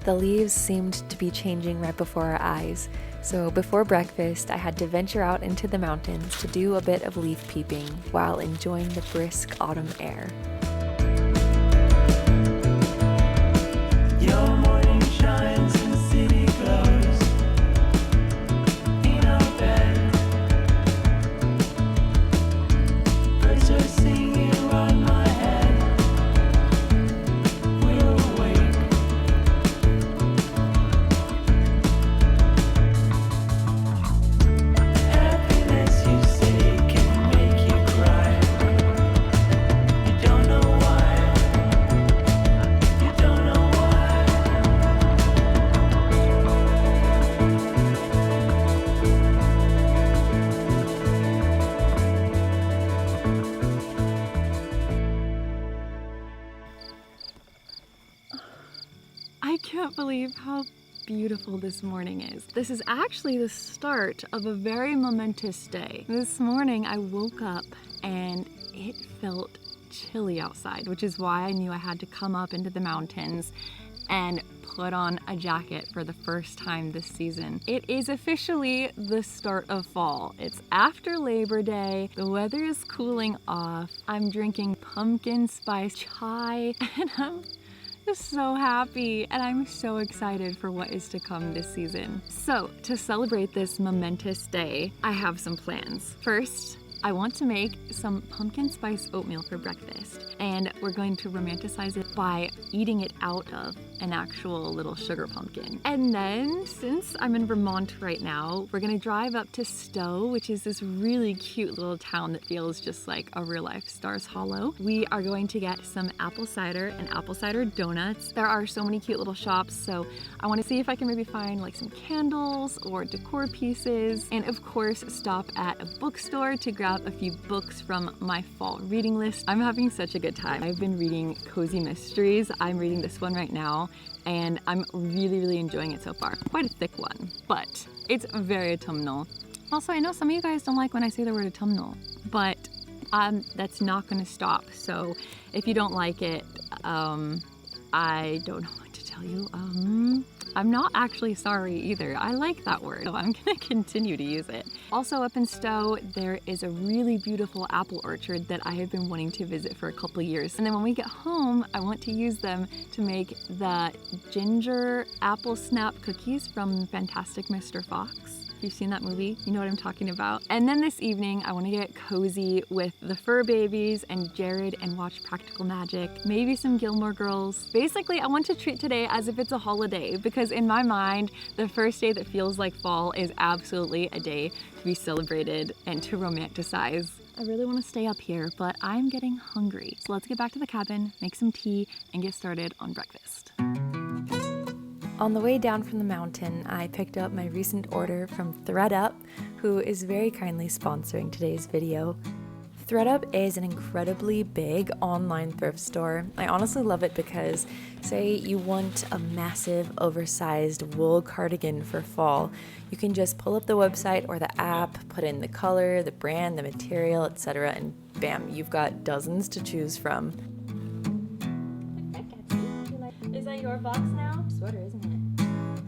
The leaves seemed to be changing right before our eyes, so before breakfast I had to venture out into the mountains to do a bit of leaf peeping while enjoying the brisk autumn air. Your morning shines and city glows in our bed. Birds are singing around my head. We're awake. Happiness, you say, can make you cry. You don't know why. You don't know why. I can't believe how beautiful this morning is. This is actually the start of a very momentous day. This morning I woke up and it felt chilly outside, which is why I knew I had to come up into the mountains and put on a jacket for the first time this season. It is officially the start of fall. It's after Labor Day, the weather is cooling off, I'm drinking pumpkin spice chai, and I'm just so happy, and I'm so excited for what is to come this season. So, to celebrate this momentous day, I have some plans. First, I want to make some pumpkin spice oatmeal for breakfast, and we're going to romanticize it by eating it out of an actual little sugar pumpkin. And then, since I'm in Vermont right now, we're gonna drive up to Stowe, which is this really cute little town that feels just like a real life Stars Hollow. We are going to get some apple cider and apple cider donuts. There are so many cute little shops, so I wanna see if I can maybe find like some candles or decor pieces, and of course stop at a bookstore to grab a few books from my fall reading list. I'm having such a good time. I've been reading cozy mysteries. I'm reading this one right now, and I'm really enjoying it so far. Quite a thick one, but it's very autumnal. Also, I know some of you guys don't like when I say the word autumnal, but that's not gonna stop. So if you don't like it, I don't know what to tell you. I'm not actually sorry either. I like that word, so I'm gonna continue to use it. Also up in Stowe, there is a really beautiful apple orchard that I have been wanting to visit for a couple years. And then when we get home, I want to use them to make the ginger apple snap cookies from Fantastic Mr. Fox. If you've seen that movie, you know what I'm talking about. And then this evening, I want to get cozy with the fur babies and Jared and watch Practical Magic, maybe some Gilmore Girls. Basically, I want to treat today as if it's a holiday, because in my mind, the first day that feels like fall is absolutely a day to be celebrated and to romanticize. I really want to stay up here, but I'm getting hungry. So let's get back to the cabin, make some tea, and get started on breakfast. On the way down from the mountain, I picked up my recent order from ThredUp, who is very kindly sponsoring today's video. ThredUp is an incredibly big online thrift store. I honestly love it because, say you want a massive, oversized wool cardigan for fall, you can just pull up the website or the app, put in the color, the brand, the material, etc., and bam, you've got dozens to choose from. Is that your box now? Sweater, isn't it?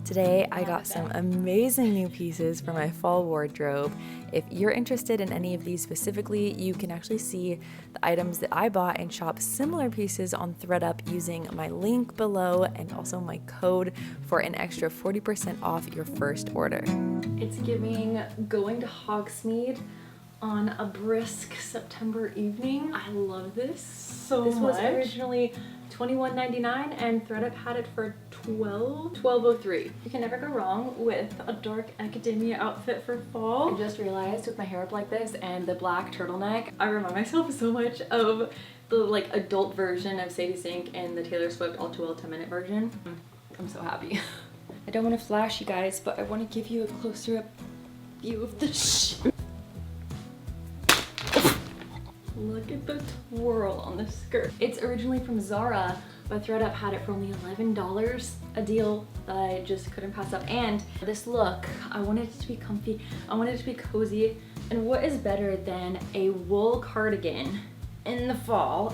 Today, I got some amazing new pieces for my fall wardrobe. If you're interested in any of these specifically, you can actually see the items that I bought and shop similar pieces on ThredUp using my link below and also my code for an extra 40% off your first order. It's giving going to Hogsmeade on a brisk September evening. I love this so much. This was originally $21.99 and ThredUp had it for $12.03. You can never go wrong with a dark academia outfit for fall. I just realized with my hair up like this and the black turtleneck, I remind myself so much of the like adult version of Sadie Sink and the Taylor Swift All Too Well 10-minute version. I'm so happy. I don't want to flash you guys, but I want to give you a closer up view of the shoe. Look at the twirl on the skirt. It's originally from Zara, but ThredUp had it for only $11, a deal that I just couldn't pass up. And this look, I wanted it to be comfy, I wanted it to be cozy, and what is better than a wool cardigan in the fall?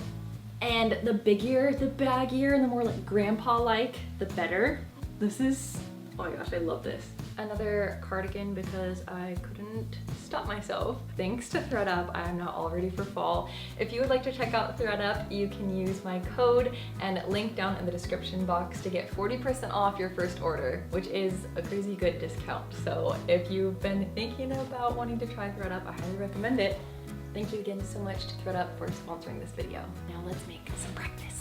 And the bigger, the baggier, and the more like grandpa-like, the better. This is, oh my gosh, I love this. Another cardigan because I couldn't stop myself. Thanks to ThreadUp, I am now all ready for fall. If you would like to check out ThreadUp, you can use my code and link down in the description box to get 40% off your first order, which is a crazy good discount. So if you've been thinking about wanting to try ThreadUp, I highly recommend it. Thank you again so much to ThreadUp for sponsoring this video. Now let's make some breakfast.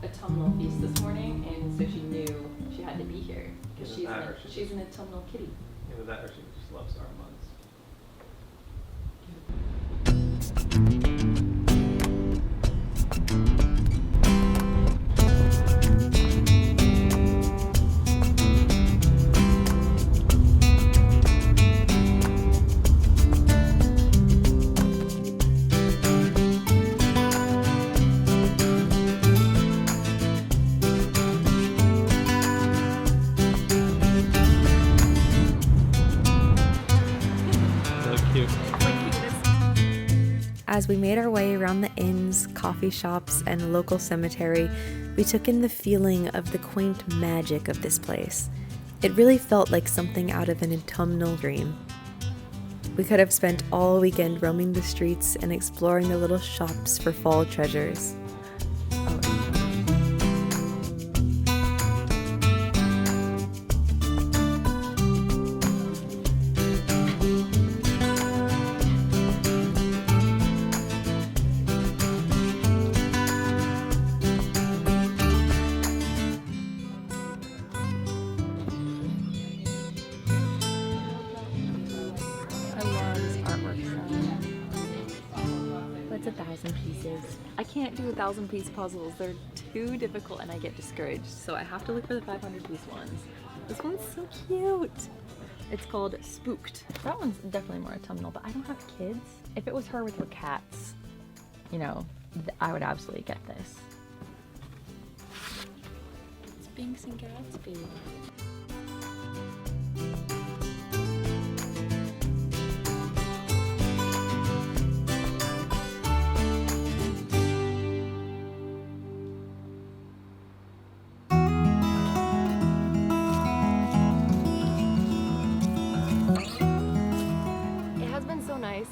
Autumnal feast this morning, and so she knew she had to be here because she's an autumnal kitty. Either that or she just loves our months. As we made our way around the inns, coffee shops, and local cemetery, we took in the feeling of the quaint magic of this place. It really felt like something out of an autumnal dream. We could have spent all weekend roaming the streets and exploring the little shops for fall treasures. It's 1,000 pieces. I can't do 1,000-piece puzzles. They're too difficult and I get discouraged. So I have to look for the 500-piece ones. This one's so cute. It's called Spooked. That one's definitely more autumnal, but I don't have kids. If it was her with her cats, you know, I would absolutely get this. It's Binks and Gatsby.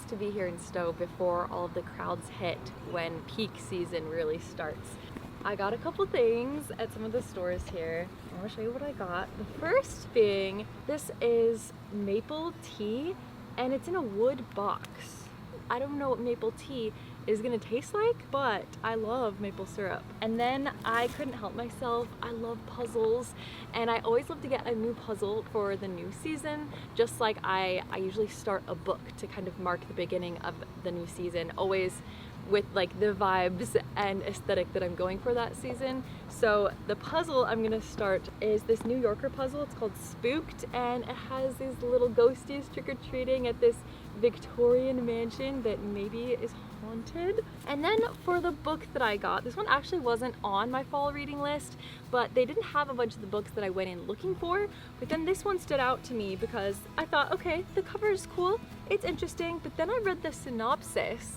To be here in Stowe before all of the crowds hit when peak season really starts. I got a couple things at some of the stores here. I want to show you what I got. The first being, this is maple tea, and it's in a wood box. I don't know what maple tea is gonna taste like, but I love maple syrup. And then I couldn't help myself. I love puzzles, and I always love to get a new puzzle for the new season, just like I usually start a book to kind of mark the beginning of the new season, always with like the vibes and aesthetic that I'm going for that season. So the puzzle I'm gonna start is this New Yorker puzzle. It's called Spooked, and it has these little ghosties trick-or-treating at this Victorian mansion that maybe is haunted. And then for the book that I got, this one actually wasn't on my fall reading list, but they didn't have a bunch of the books that I went in looking for. But then this one stood out to me because I thought, okay, the cover is cool, it's interesting, but then I read the synopsis.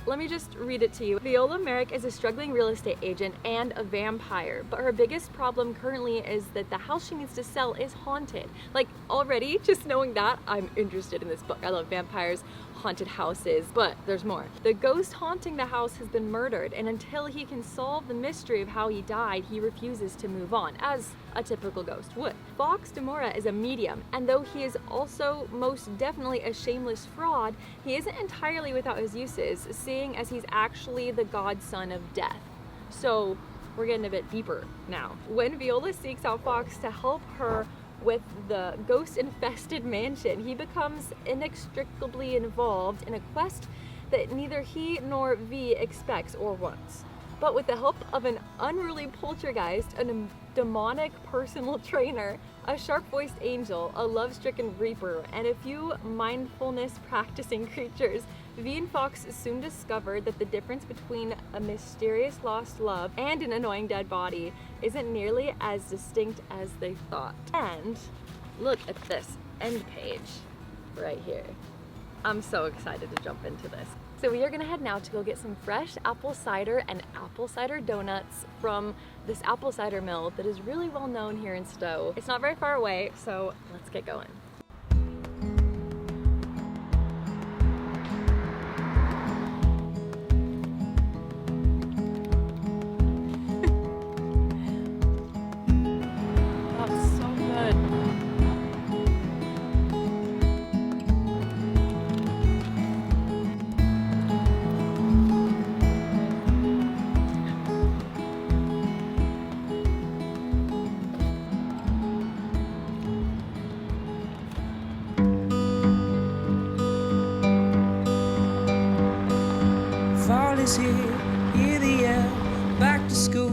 Let me just read it to you. Viola Merrick is a struggling real estate agent and a vampire, but her biggest problem currently is that the house she needs to sell is haunted. Like, already, just knowing that, I'm interested in this book. I love vampires, haunted houses, but there's more. The ghost haunting the house has been murdered, and until he can solve the mystery of how he died, he refuses to move on, as a typical ghost would. Fox Demora is a medium, and though he is also most definitely a shameless fraud, he isn't entirely without his uses, seeing as he's actually the godson of death. So we're getting a bit deeper now. When Viola seeks out Fox to help her with the ghost-infested mansion, he becomes inextricably involved in a quest that neither he nor V expects or wants. But with the help of an unruly poltergeist, a demonic personal trainer, a sharp-voiced angel, a love-stricken reaper, and a few mindfulness-practicing creatures, V and Fox soon discover that the difference between a mysterious lost love and an annoying dead body isn't nearly as distinct as they thought. And look at this end page right here. I'm so excited to jump into this. So we are gonna head now to go get some fresh apple cider and apple cider donuts from this apple cider mill that is really well known here in Stowe. It's not very far away, so let's get going. That's so good. Fall is here, hear the yell, back to school,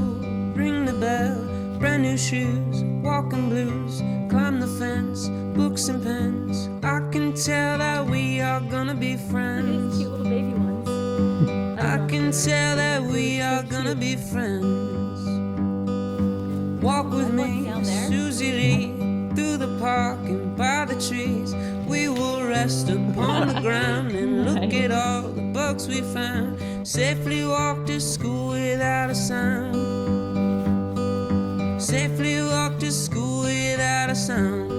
ring the bell, brand new shoes, walking blues, climb the fence, books and pens. I can tell that we are gonna be friends. Cute little baby ones. I can tell that we are gonna be friends. Walk with me, Susie Lee, through the park and by the trees. We will rest upon the ground and look at all the bugs we found. Safely walk to school without a sound. Safely walk to school without a sound.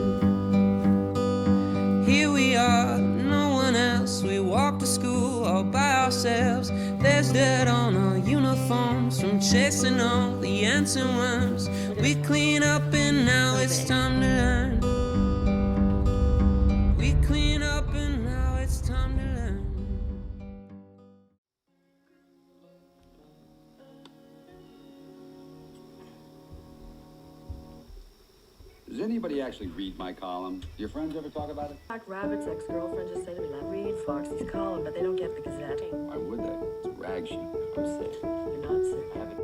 Here we are, no one else. We walk to school all by ourselves. There's dirt on our uniforms from chasing all the ants and worms. We clean up and now it's time to learn. We clean up and now it's time to learn. Does anybody actually read my column? Do your friends ever talk about it? Jack Rabbit's ex-girlfriend just say to me, read Foxy's column, but they don't get the Gazette. Why would they? It's a rag sheet. I'm sick. You're not sick. I haven't.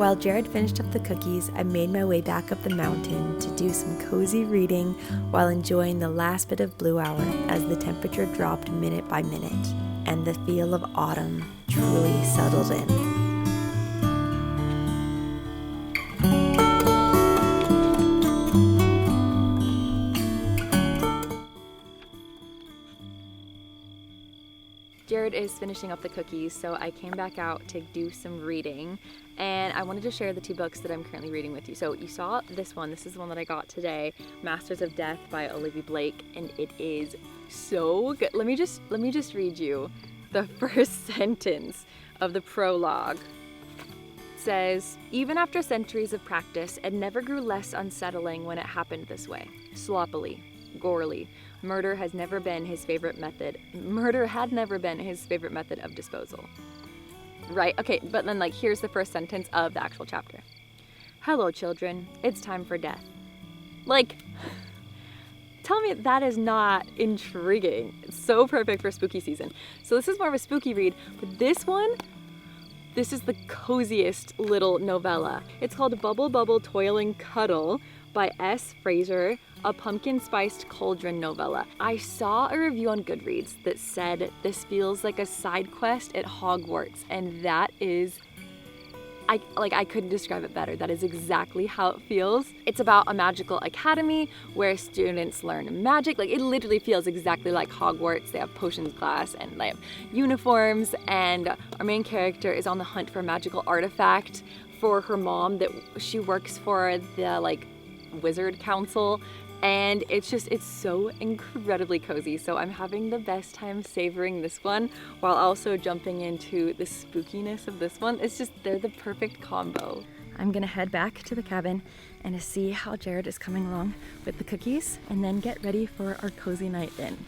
While Jared finished up the cookies, I made my way back up the mountain to do some cozy reading while enjoying the last bit of blue hour as the temperature dropped minute by minute and the feel of autumn truly settled in. Jared is finishing up the cookies, so I came back out to do some reading, and I wanted to share the 2 books that I'm currently reading with you. So you saw this one. This is the one that I got today, Masters of Death by Olivia Blake, and it is so good. Let me just read you the first sentence of the prologue. It says, even after centuries of practice, it never grew less unsettling when it happened this way, sloppily, gorily. Murder had never been his favorite method of disposal. Right, okay, but then here's the first sentence of the actual chapter. Hello, children, it's time for death. Tell me that is not intriguing. It's so perfect for spooky season. So this is more of a spooky read, but this is the coziest little novella. It's called Bubble Bubble Toil and Cuddle by S. Fraser, a pumpkin-spiced cauldron novella. I saw a review on Goodreads that said this feels like a side quest at Hogwarts, and that is, I couldn't describe it better. That is exactly how it feels. It's about a magical academy where students learn magic. It literally feels exactly like Hogwarts. They have potions class and they have uniforms, and our main character is on the hunt for a magical artifact for her mom that she works for the wizard council, and it's so incredibly cozy. So I'm having the best time savoring this one while also jumping into the spookiness of this one. They're the perfect combo. I'm gonna head back to the cabin and to see how Jared is coming along with the cookies and then get ready for our cozy night in.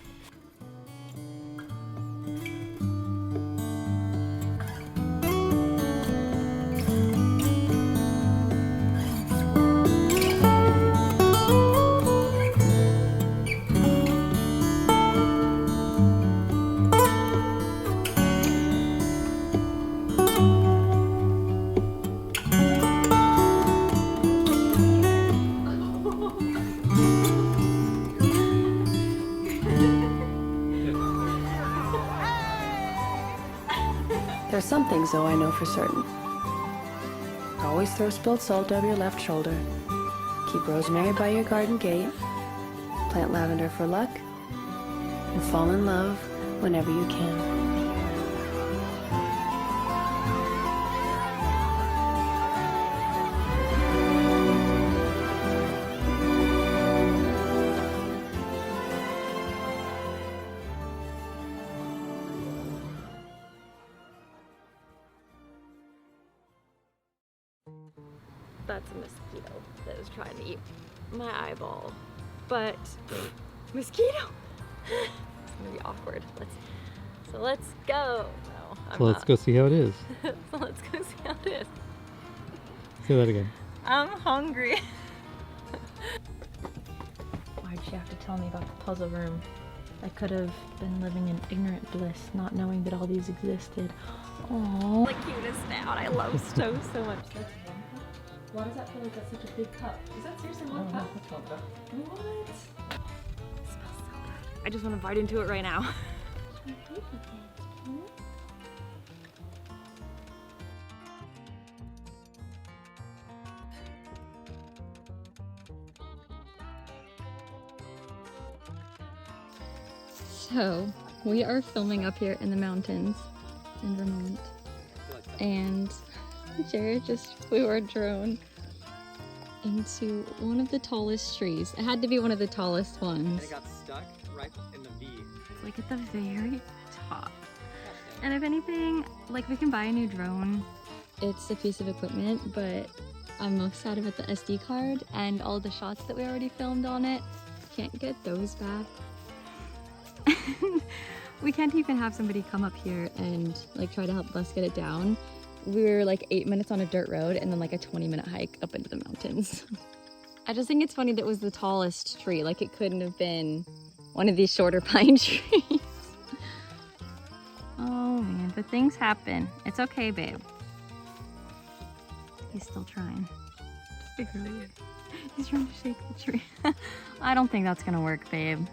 There's some things, though, I know for certain. Always throw spilled salt over your left shoulder. Keep rosemary by your garden gate. Plant lavender for luck. And fall in love whenever you can. That's a mosquito that is trying to eat my eyeball. But mosquito! It's gonna be awkward. Let's go. No, Let's go see how it is. So let's go see how it is. Say that again. I'm hungry. Why'd she have to tell me about the puzzle room? I could have been living in ignorant bliss, not knowing that all these existed. Aww. The cutest snout. I love so much. That's 1 cup. Why does that feel like that's such a big cup? Is that seriously 1 cup? That's not bad. What? It smells so good. I just want to bite into it right now. So, we are filming up here in the mountains in Vermont, and Jared just flew our drone into one of the tallest trees. It had to be one of the tallest ones. And it got stuck right in the V. Like at the very top. And if anything, we can buy a new drone. It's a piece of equipment, but I'm most sad about the SD card and all the shots that we already filmed on it. Can't get those back. We can't even have somebody come up here and try to help us get it down. We were 8 minutes on a dirt road and then a 20-minute hike up into the mountains. I just think it's funny that it was the tallest tree. It couldn't have been one of these shorter pine trees. Oh man, but things happen. It's okay, babe. He's still trying. Just ignore it. He's trying to shake the tree. I don't think that's gonna work, babe.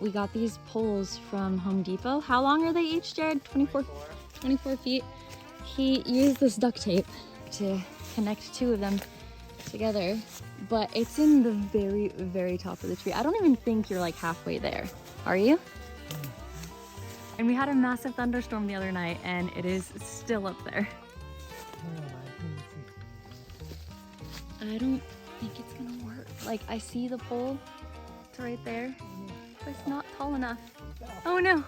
We got these poles from Home Depot. How long are they each, Jared? 24 feet. He used this duct tape to connect 2 of them together, but it's in the very, very top of the tree. I don't even think you're like halfway there. Are you? And we had a massive thunderstorm the other night and it is still up there. I don't think it's gonna work. Like, I see the pole, it's right there, but it's not tall enough. Oh no!